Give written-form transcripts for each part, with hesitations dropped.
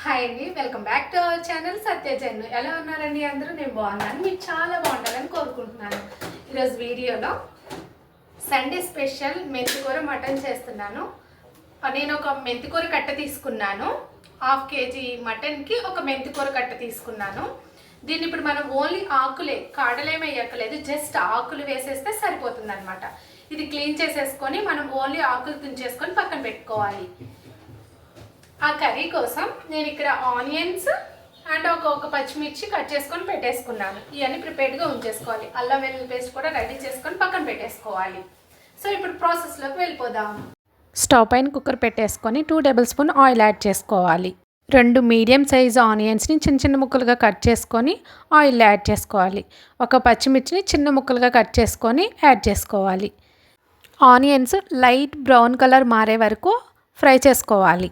Hi అండి, welcome back to our channel సత్యజన్ను. ఎలా ఉన్నారండి అందరూ? నేను బాగున్నాను, మీరు చాలా బాగుంటారని కోరుకుంటున్నాను. ఈరోజు వీడియోలో సండే స్పెషల్ మెంతికూర మటన్ చేస్తున్నాను. నేను ఒక మెంతికూర కట్ట తీసుకున్నాను. 1/2 kg మటన్కి ఒక మెంతికూర కట్ట తీసుకున్నాను. దీన్ని ఇప్పుడు మనం ఓన్లీ ఆకులే, కాడలేమీ వేయక్కలేదు, జస్ట్ ఆకులు వేసేస్తే సరిపోతుంది అనమాట. ఇది క్లీన్ చేసేసుకొని మనం ఓన్లీ ఆకులు తుంచేసుకొని పక్కన పెట్టుకోవాలి. ఆ కర్రీ కోసం నేను ఇక్కడ ఆనియన్స్ అండ్ ఒక పచ్చిమిర్చి కట్ చేసుకొని పెట్టేసుకున్నాను. ఇవన్నీ ప్రిపేర్డ్గా ఉంచేసుకోవాలి. అల్లం వెల్లుల్లి పేస్ట్ కూడా రెడీ చేసుకొని పక్కన పెట్టేసుకోవాలి. సో ఇప్పుడు ప్రాసెస్లోకి వెళ్ళిపోదాం. స్టవ్ పైన కుక్కర్ పెట్టేసుకొని 2 టేబుల్ స్పూన్ ఆయిల్ యాడ్ చేసుకోవాలి. 2 మీడియం సైజు ఆనియన్స్ని చిన్న చిన్న ముక్కలుగా కట్ చేసుకొని ఆయిల్ యాడ్ చేసుకోవాలి. ఒక పచ్చిమిర్చిని చిన్న ముక్కలుగా కట్ చేసుకొని యాడ్ చేసుకోవాలి. ఆనియన్స్ లైట్ బ్రౌన్ కలర్ మారే వరకు ఫ్రై చేసుకోవాలి.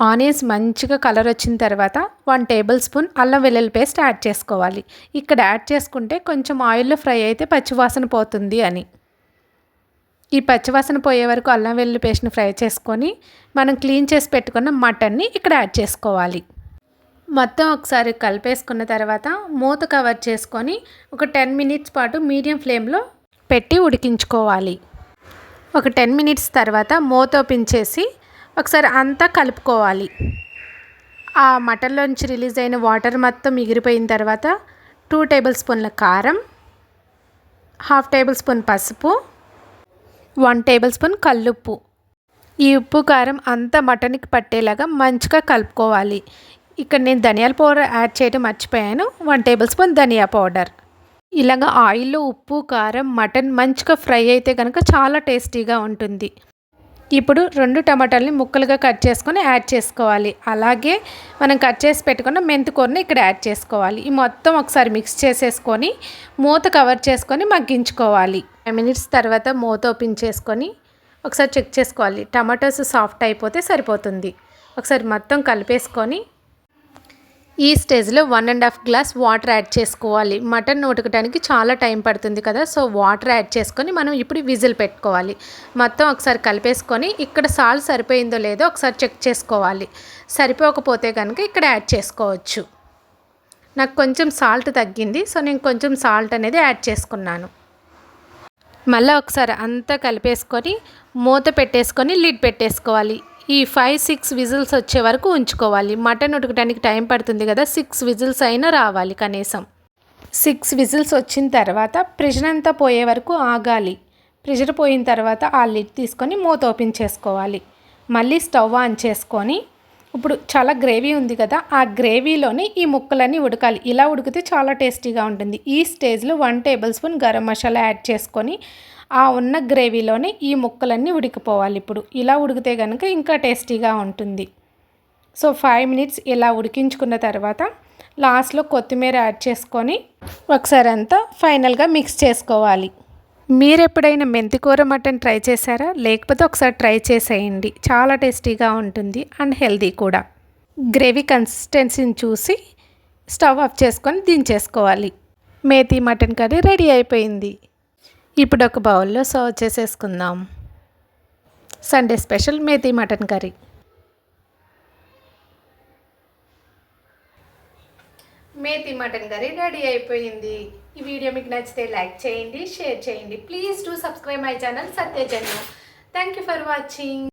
ఆనియన్స్ మంచిగా కలర్ వచ్చిన తర్వాత 1 టేబుల్ స్పూన్ అల్లం వెల్లుల్లి పేస్ట్ యాడ్ చేసుకోవాలి. ఇక్కడ యాడ్ చేసుకుంటే కొంచెం ఆయిల్లో ఫ్రై అయితే పచ్చివాసన పోతుంది అని. ఈ పచ్చివాసన పోయే వరకు అల్లం వెల్లుల్లి పేస్ట్ని ఫ్రై చేసుకొని మనం క్లీన్ చేసి పెట్టుకున్న మటన్ని ఇక్కడ యాడ్ చేసుకోవాలి. మొత్తం ఒకసారి కలిపేసుకున్న తర్వాత మూత కవర్ చేసుకొని ఒక 10 మినిట్స్ పాటు మీడియం ఫ్లేమ్లో పెట్టి ఉడికించుకోవాలి. ఒక 10 మినిట్స్ తర్వాత మూత ఓపెన్ చేసి ఒకసారి అంతా కలుపుకోవాలి. ఆ మటన్లోంచి రిలీజ్ అయిన వాటర్ మొత్తం ఎగిరిపోయిన తర్వాత 2 టేబుల్ స్పూన్ల కారం, 1/2 టేబుల్ స్పూన్ పసుపు, 1 టేబుల్ స్పూన్ కల్లుప్పు. ఈ ఉప్పు కారం అంతా మటన్కి పట్టేలాగా మంచిగా కలుపుకోవాలి. ఇక్కడ నేను ధనియాల పౌడర్ యాడ్ చేయడం మర్చిపోయాను. 1 టేబుల్ స్పూన్ ధనియా పౌడర్. ఇలాగ ఆయిల్లో ఉప్పు కారం మటన్ మంచిగా ఫ్రై అయితే కనుక చాలా టేస్టీగా ఉంటుంది. ఇప్పుడు 2 టమాటాలని ముక్కలుగా కట్ చేసుకొని యాడ్ చేసుకోవాలి. అలాగే మనం కట్ చేసి పెట్టుకున్న మెంతికూరని ఇక్కడ యాడ్ చేసుకోవాలి. ఈ మొత్తం ఒకసారి మిక్స్ చేసేసుకొని మూత కవర్ చేసుకొని మగ్గించుకోవాలి. 5 మినిట్స్ తర్వాత మూత ఓపెన్ చేసుకొని ఒకసారి చెక్ చేసుకోవాలి. టమాటోస్ సాఫ్ట్ అయిపోతే సరిపోతుంది. ఒకసారి మొత్తం కలిపేసుకొని ఈ స్టేజ్లో 1.5 గ్లాస్ వాటర్ యాడ్ చేసుకోవాలి. మటన్ ఉడకడానికి చాలా టైం పడుతుంది కదా, సో వాటర్ యాడ్ చేసుకొని మనం ఇప్పుడు విజిల్ పెట్టుకోవాలి. మొత్తం ఒకసారి కలిపేసుకొని ఇక్కడ సాల్ట్ సరిపోయిందో లేదో ఒకసారి చెక్ చేసుకోవాలి. సరిపోకపోతే కనుక ఇక్కడ యాడ్ చేసుకోవచ్చు. నాకు కొంచెం సాల్ట్ తగ్గింది, సో నేను కొంచెం సాల్ట్ అనేది యాడ్ చేసుకున్నాను. మళ్ళీ ఒకసారి అంతా కలిపేసుకొని మూత పెట్టేసుకొని లిడ్ పెట్టేసుకోవాలి. ఈ 5-6 విజిల్స్ వచ్చే వరకు ఉంచుకోవాలి. మటన్ ఉడకడానికి టైం పడుతుంది కదా, 6 విజిల్స్ అయినా రావాలి కనీసం. 6 విజిల్స్ వచ్చిన తర్వాత ప్రెషర్ అంతా పోయే వరకు ఆగాలి. ప్రెషర్ పోయిన తర్వాత ఆ లిడ్ తీసుకొని మూత ఓపెన్ చేసుకోవాలి. మళ్ళీ స్టవ్ ఆన్ చేసుకొని ఇప్పుడు చాలా గ్రేవీ ఉంది కదా, ఆ గ్రేవీలోని ఈ ముక్కలన్నీ ఉడకాలి. ఇలా ఉడికితే చాలా టేస్టీగా ఉంటుంది. ఈ స్టేజ్లో 1 table spoon garam masala add చేసుకొని ఆ ఉన్న గ్రేవీలోనే ఈ ముక్కలన్నీ ఉడికిపోవాలి. ఇప్పుడు ఇలా ఉడికితే కనుక ఇంకా టేస్టీగా ఉంటుంది. సో 5 మినిట్స్ ఇలా ఉడికించుకున్న తర్వాత లాస్ట్లో కొత్తిమీర యాడ్ చేసుకొని ఒకసారి అంతా ఫైనల్గా మిక్స్ చేసుకోవాలి. మీరు ఎప్పుడైనా మెంతికూర మటన్ ట్రై చేశారా? లేకపోతే ఒకసారి ట్రై చేసేయండి. చాలా టేస్టీగా ఉంటుంది అండ్ హెల్దీ కూడా. గ్రేవీ కన్సిస్టెన్సీని చూసి స్టవ్ ఆఫ్ చేసుకొని దించేసుకోవాలి. మేతి మటన్ కర్రీ రెడీ అయిపోయింది. ఇప్పుడు ఒక బౌల్లో సర్వ్ చేసేసుకుందాం. Sunday special methi mutton curry. Methi mutton curry ready అయిపోయింది. ఈ వీడియో మీకు నచ్చితే లైక్ చేయండి, షేర్ చేయండి. Please do subscribe my channel సత్యజన్ను. Thank you for watching.